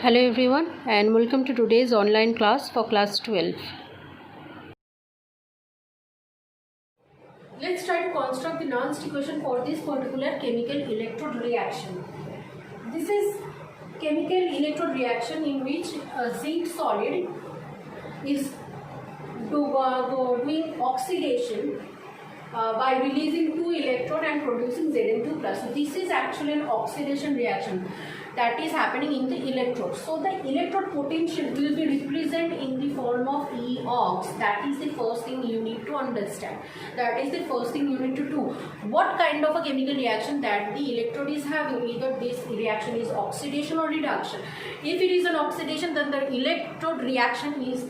Hello everyone and welcome to today's online class for class 12. Let's try to construct the Nernst equation for this particular chemical electrode reaction. This is chemical electrode reaction in which a zinc solid is doing oxidation by releasing two electrons and producing Zn2 plus. So this is actually an oxidation reaction that is happening in the electrode. So the electrode potential will be represented in the form of E-ox. That is the first thing you need to understand. That is the first thing you need to do. What kind of a chemical reaction that the electrode is having? Either this reaction is oxidation or reduction. If it is an oxidation, then the electrode reaction is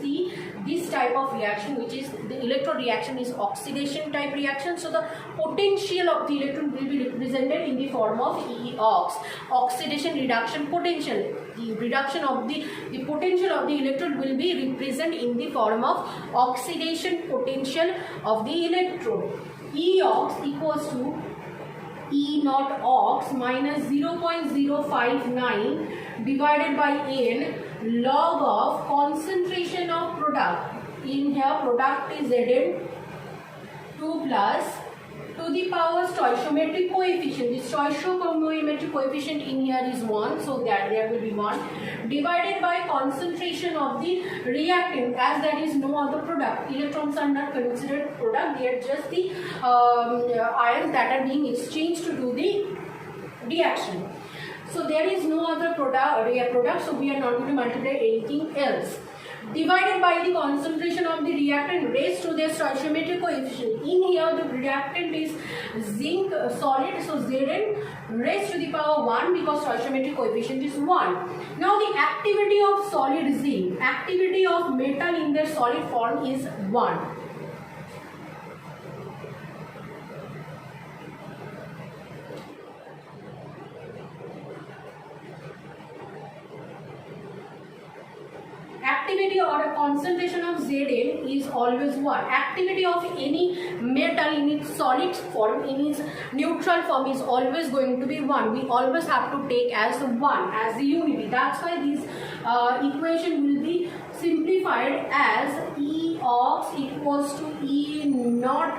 this type of reaction, which is the electrode reaction is oxidation type reaction. So the potential of the electron will be represented in the form of E-ox. Oxidation reduction potential. The reduction of the potential of the electrode will be represented in the form of oxidation potential of the electrode. E-ox equals to E naught ox minus 0.059 divided by n log of concentration of product. In here product is Zn2 plus to the power stoichiometric coefficient. The stoichiometric coefficient in here is 1, so that there will be 1 divided by concentration of the reactant, as there is no other product. Electrons are not considered product, they are just the ions that are being exchanged to do the reaction. So there is no other product, so we are not going to multiply anything else. Divided by the concentration of the reactant raised to their stoichiometric coefficient. In here the reactant is zinc solid, so Zn raised to the power 1 because stoichiometric coefficient is 1. Now the activity of solid zinc, activity of metal in their solid form is 1. Activity or a concentration of Zn is always 1. Activity of any metal in its solid form, in its neutral form, is always going to be 1. We always have to take as 1 as the unity. That's why this equation will be simplified as E-ox equals to E naught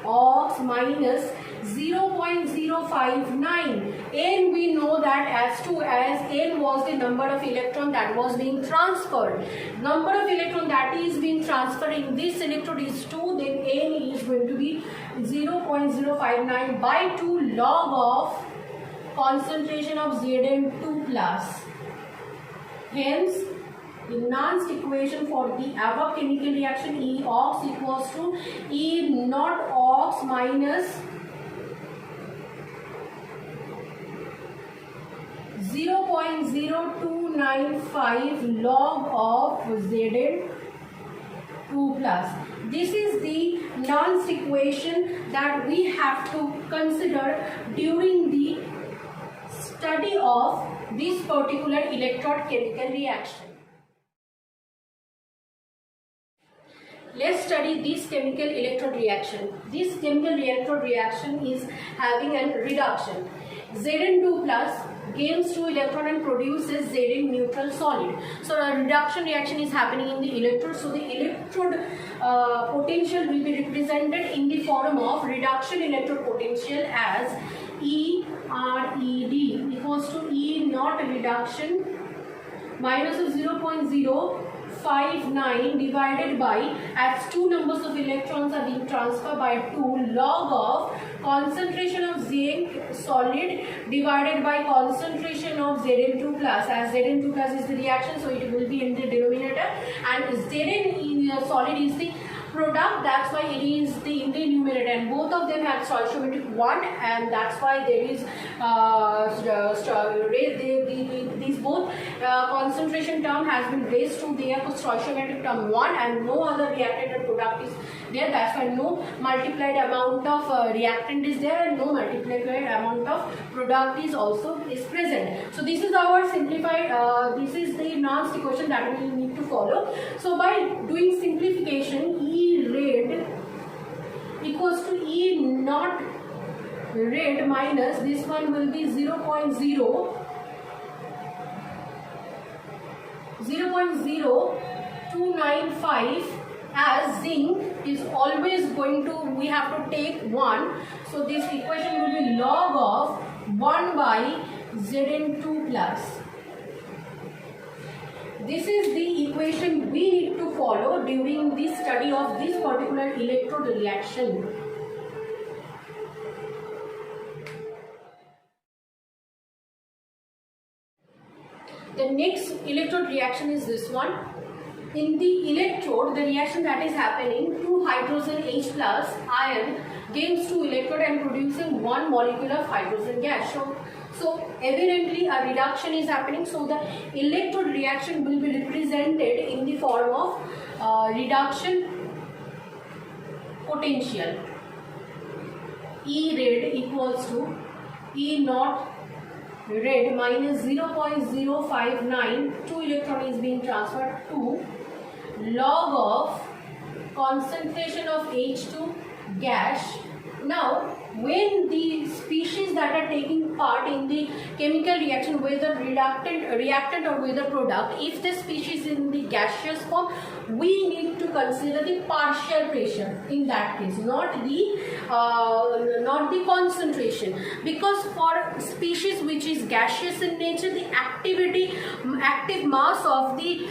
ox minus 0.059. N we know that as N was the number of electron that was being transferred. Number of electron that is being transferred in this electrode is 2, then N is going to be 0.059 by 2 log of concentration of Zn2 plus. Hence, the Nernst equation for the above chemical reaction E-ox equals to E naught ox minus 0.0295 log of Zn2 plus. This is the Nernst equation that we have to consider during the study of this particular electrode chemical reaction. Let's study this chemical electrode reaction. This chemical electrode reaction is having a reduction. Zn2 plus gains 2 electron and produces Zn neutral solid. So a reduction reaction is happening in the electrode. So the electrode potential will be represented in the form of reduction electrode potential as ERED equals to E naught reduction minus of 0.059 divided by, as two numbers of electrons are being transferred, by 2 log of concentration of zinc solid divided by concentration of Zn2 plus. As Zn2 plus is the reaction, so it will be in the denominator, and Zn solid is the product, that's why it is in the numerator, and both of them have stoichiometric 1, and that's why there is these both concentration term has been raised to their stoichiometric term 1, and no other reactant or product is there. That's why no multiplied amount of reactant is there, and no multiplied amount of product is also present. So this is our simplified, this is the Nernst equation that we need to follow. So by doing simplification, E red equals to E naught red minus this one will be 0.0 0.0295 as zinc is always going to, we have to take 1. So this equation will be log of 1 by Zn2 plus. This is the equation we need to follow during the study of this particular electrode reaction. The next electrode reaction is this one. In the electrode, the reaction that is happening, 2 hydrogen H plus ion gains 2 electrode and producing 1 molecule of hydrogen gas. So evidently a reduction is happening. So the electrode reaction will be represented in the form of reduction potential. E red equals to E naught red minus 0.059, 2 electron is being transferred to log of concentration of H2 gas. Now when the species that are taking part in the chemical reaction, whether reactant or whether product, if the species in the gaseous form, we need to consider the partial pressure in that case, not the concentration, because for species which is gaseous in nature, the active mass of the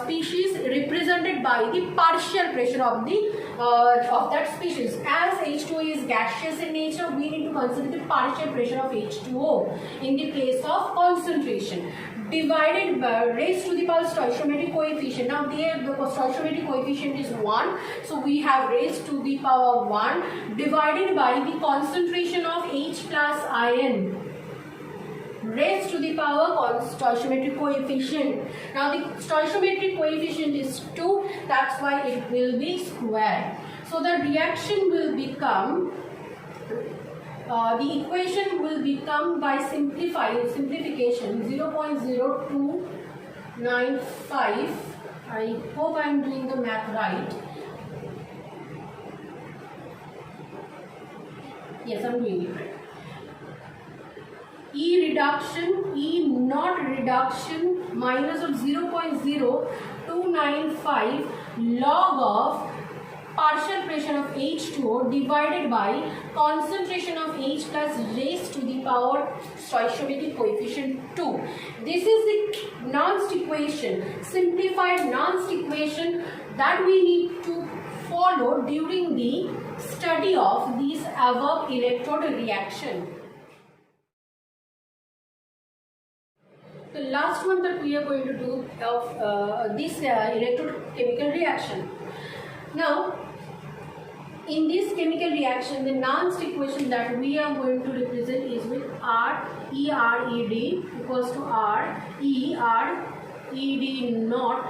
species represented by the partial pressure of that species. As H2O is gaseous in nature, we need to consider the partial pressure of H2O in the place of concentration, divided by raised to the power stoichiometric coefficient. Now there the stoichiometric coefficient is 1, so we have raised to the power 1 divided by the concentration of H plus ion, raised to the power stoichiometric coefficient. Now the stoichiometric coefficient is 2, that's why it will be square. So the reaction will become, the equation will become by simplification 0.0295. I hope I am doing the math right. Yes, I am doing it right. E reduction, E naught reduction minus of 0.0295 log of partial pressure of H2O divided by concentration of H plus raised to the power stoichiometric coefficient 2. This is the Nernst equation, simplified Nernst equation that we need to follow during the study of this above electrode reaction. The last one that we are going to do of this electrochemical reaction. Now, in this chemical reaction, the Nernst equation that we are going to represent is with R E R E D equals to R E R E D naught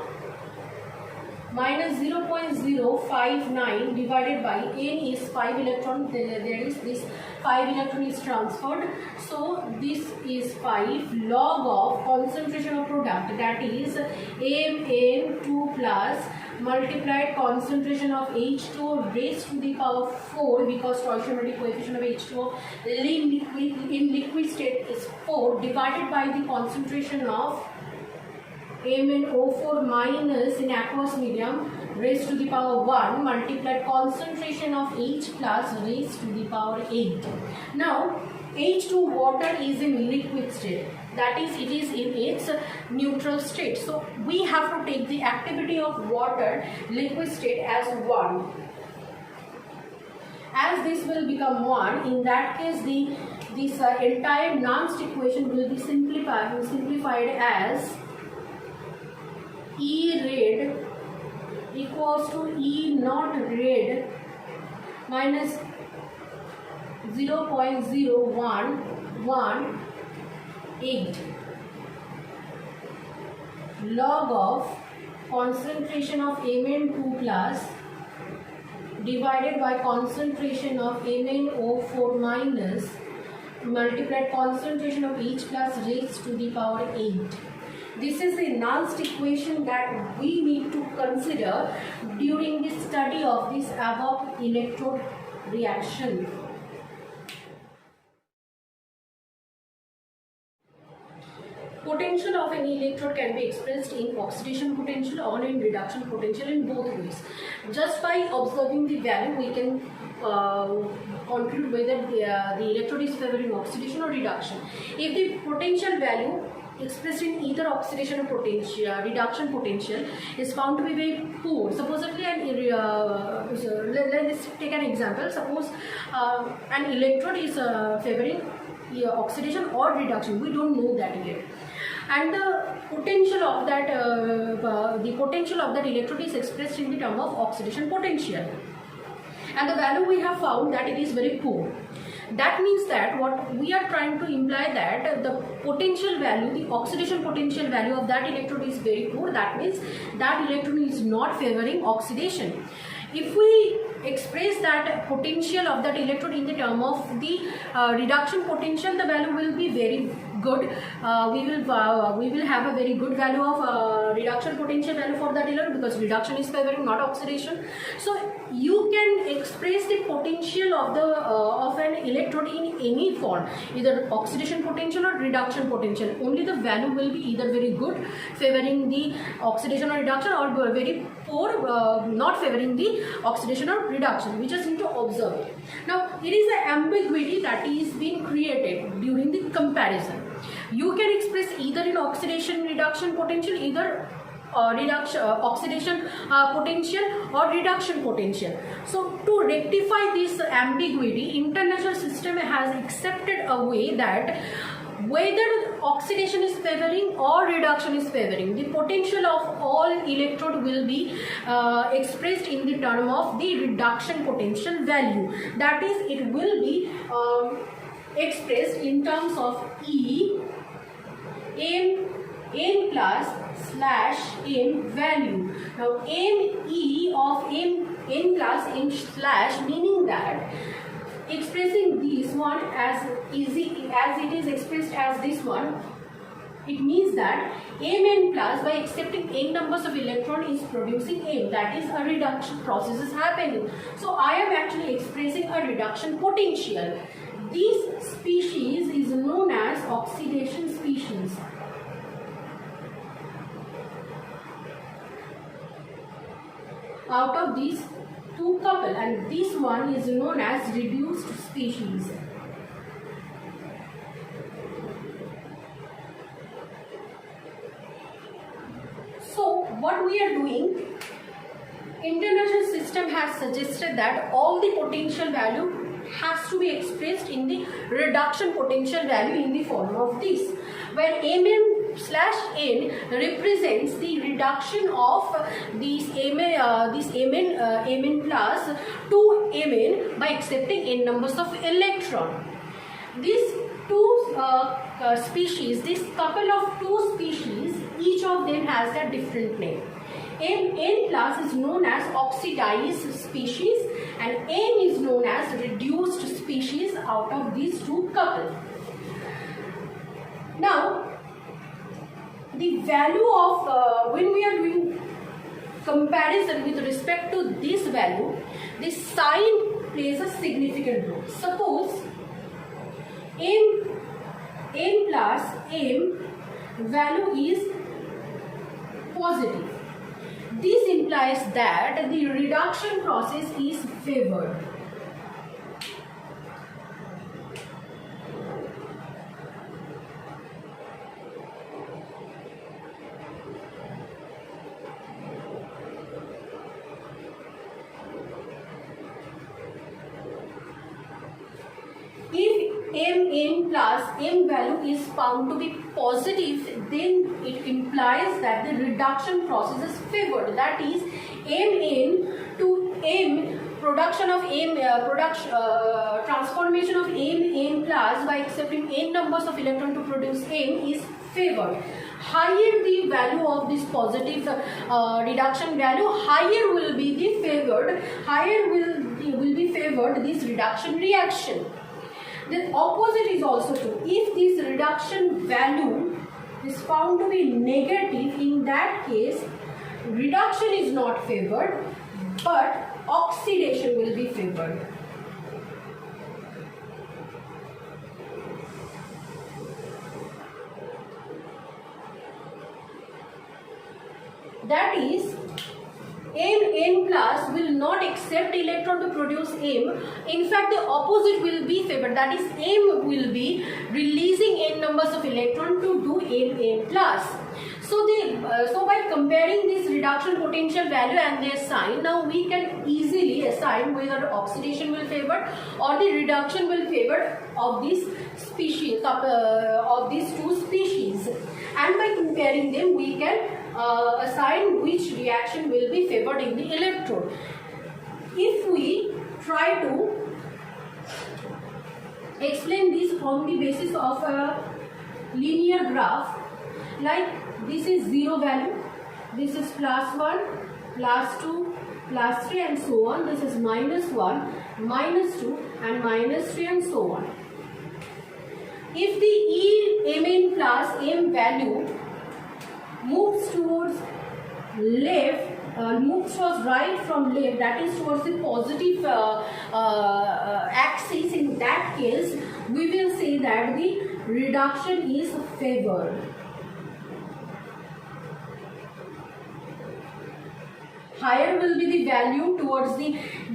minus 0.059 divided by N is 5 electron. There is this 5 electron is transferred. So this is 5 log of concentration of product, that is Mn2 plus multiplied concentration of H2O raised to the power 4, because stoichiometric coefficient of H2O in liquid state is 4, divided by the concentration of MnO4 minus in aqueous medium raised to the power 1 multiplied concentration of H plus raised to the power 8. Now H2 water is in liquid state, that is it is in its neutral state. So we have to take the activity of water liquid state as 1. As this will become 1, in that case this entire Nernst equation will be simplified as E red equals to E naught red minus 0.0118 log of concentration of Mn2 plus divided by concentration of MnO4 minus multiplied concentration of H plus raised to the power 8. This is the Nernst equation that we need to consider during the study of this above electrode reaction. potential of an electrode can be expressed in oxidation potential or in reduction potential in both ways. Just by observing the value, we can conclude whether the electrode is favoring oxidation or reduction. If the potential value expressed in either oxidation or potential reduction potential is found to be very poor, supposedly let's take an example. Suppose an electrode is favoring oxidation or reduction. We don't know that yet, and the potential of that electrode is expressed in the term of oxidation potential, and the value we have found that it is very poor. That means that what we are trying to imply that the potential value, the oxidation potential value of that electrode is very poor. That means that electron is not favoring oxidation. If we express that potential of that electrode in the term of the reduction potential, the value will be very good. We will have a very good value of reduction potential value for that electrode, because reduction is favoring not oxidation. So you can express the potential of the of an electrode in any form, either oxidation potential or reduction potential. Only the value will be either very good favoring the oxidation or reduction, or very poor not favoring the oxidation or reduction. We just need to observe it. Now it is the ambiguity that is being created during the comparison. You can express either in oxidation reduction potential, either oxidation potential or reduction potential. So to rectify this ambiguity, international system has accepted a way that whether oxidation is favoring or reduction is favoring, the potential of all electrode will be expressed in the term of the reduction potential value. That is, it will be expressed in terms of E n plus slash n value. Now ne of n plus n slash, meaning that expressing this one as easy as it is expressed as this one, it means that Mn plus, by accepting n numbers of electron, is producing M. That is, a reduction process is happening. So I am actually expressing a reduction potential. This species is known as oxidation species. Out of these two couple, and this one is known as reduced species. So what we are doing, international system has suggested that all the potential value has to be expressed in the reduction potential value in the form of this, where Mn slash n represents the reduction of Mn plus to Mn by accepting n numbers of electron. These two species, this couple of two species, each of them has a different name. N plus is known as oxidized species, and N is known as reduced species out of these two couple. Now, the value of when we are doing comparison with respect to this value, this sign plays a significant role. Suppose n plus m value is positive. This implies that the reduction process is favored. If Mn plus m value is found to be positive, then it implies that the reduction process is favored. That is, Mn to m, production of m, transformation of Mn plus by accepting n numbers of electron to produce m is favored. Higher the value of this positive reduction value, higher will be the favored, higher will be favored this reduction reaction. The opposite is also true. If this reduction value is found to be negative, in that case, reduction is not favored, but oxidation will be favored. that is Mn plus will not accept electron to produce M. In fact, the opposite will be favored. That is, M will be releasing n numbers of electron to do Mn plus. So by comparing this reduction potential value and their sign, now we can easily assign whether oxidation will favor or the reduction will favor of this species of these two species. And by comparing them, we can assign which reaction will be favored in the electrode. If we try to explain this from the basis of a linear graph, like this is 0 value, this is +1, +2, +3 and so on, this is -1, -2 and -3 and so on. If the Mn plus M value moves towards left, moves towards right from left, that is towards the positive axis, in that case we will say that the reduction is favored. Higher will be the value towards the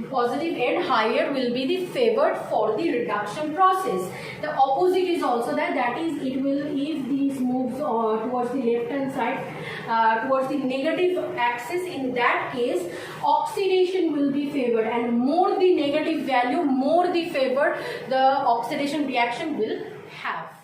positive end, higher will be the favored for the reduction process. The opposite is also that is, it will, if these moves towards the left hand side, towards the negative axis, in that case oxidation will be favored, and more the negative value, more the favored the oxidation reaction will have.